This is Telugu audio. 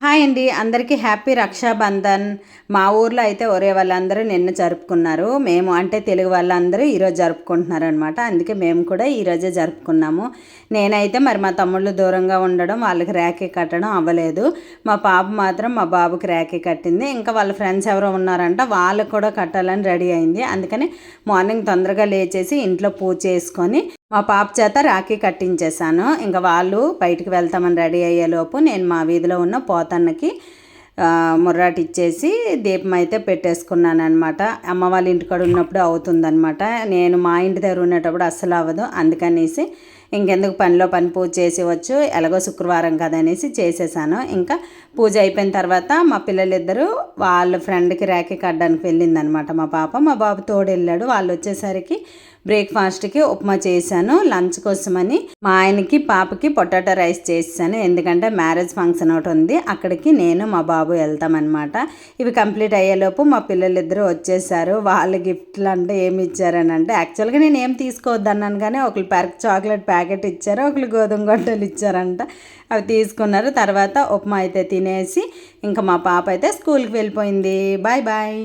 హాయ్ అండి, అందరికీ హ్యాపీ రక్షాబంధన్. మా ఊర్లో అయితే ఒరే వాళ్ళందరూ నిన్న జరుపుకున్నారు. మేము అంటే తెలుగు వాళ్ళందరూ ఈరోజు జరుపుకుంటున్నారు అనమాట. అందుకే మేము కూడా ఈరోజే జరుపుకున్నాము. నేనైతే మరి మా తమ్ముళ్ళు దూరంగా ఉండడం, వాళ్ళకి ర్యాకీ కట్టడం అవ్వలేదు. మా పాప మాత్రం మా బాబుకి ర్యాకీ కట్టింది. ఇంకా వాళ్ళ ఫ్రెండ్స్ ఎవరో ఉన్నారంట, వాళ్ళకు కూడా కట్టాలని రెడీ అయింది. అందుకని మార్నింగ్ తొందరగా లేచేసి ఇంట్లో పూజ చేసుకొని మా పాప చేత రాఖీ కట్టించేశాను. ఇంకా వాళ్ళు బయటికి వెళ్తామని రెడీ అయ్యేలోపు నేను మా వీధిలో ఉన్న పోతన్నకి ముర్రాటి ఇచ్చేసి దీపం అయితే పెట్టేసుకున్నాను అనమాట. అమ్మ వాళ్ళ ఇంటికాడ ఉన్నప్పుడు అవుతుందన్నమాట. నేను మా ఇంటి దగ్గర ఉండేటప్పుడు అస్సలు అవ్వదు. అందుకనేసి ఇంకెందుకు పనిలో పని పూజ చేసేవచ్చు, ఎలాగో శుక్రవారం కదా అనేసి చేసేసాను. ఇంకా పూజ అయిపోయిన తర్వాత మా పిల్లలిద్దరూ వాళ్ళ ఫ్రెండ్కి ర్యాకీ కట్టడానికి వెళ్ళిందనమాట. మా పాప మా బాబు తోడు వెళ్ళాడు. వాళ్ళు వచ్చేసరికి బ్రేక్ఫాస్ట్కి ఉప్మా చేశాను. లంచ్ కోసమని మా ఆయనకి పాపకి పొటాటో రైస్ చేసాను. ఎందుకంటే మ్యారేజ్ ఫంక్షన్ ఒకటి ఉంది, అక్కడికి నేను మా బాబు వెళ్తామన్నమాట. ఇవి కంప్లీట్ అయ్యేలోపు మా పిల్లలిద్దరూ వచ్చేసారు. వాళ్ళ గిఫ్ట్లు అంటే ఏమి ఇచ్చారని అంటే, యాక్చువల్గా నేను ఏం తీసుకోవద్దన్నాను కానీ ఒకరు చాక్లెట్ ప్యాకెట్ ఇచ్చారు, ఒకరు గోధుమ గొడ్డలు ఇచ్చారంట. అవి తీసుకున్నారు. తర్వాత ఉప్మా అయితే తినేసి ఇంకా మా పాప అయితే స్కూల్కి వెళ్ళిపోయింది. Bye bye.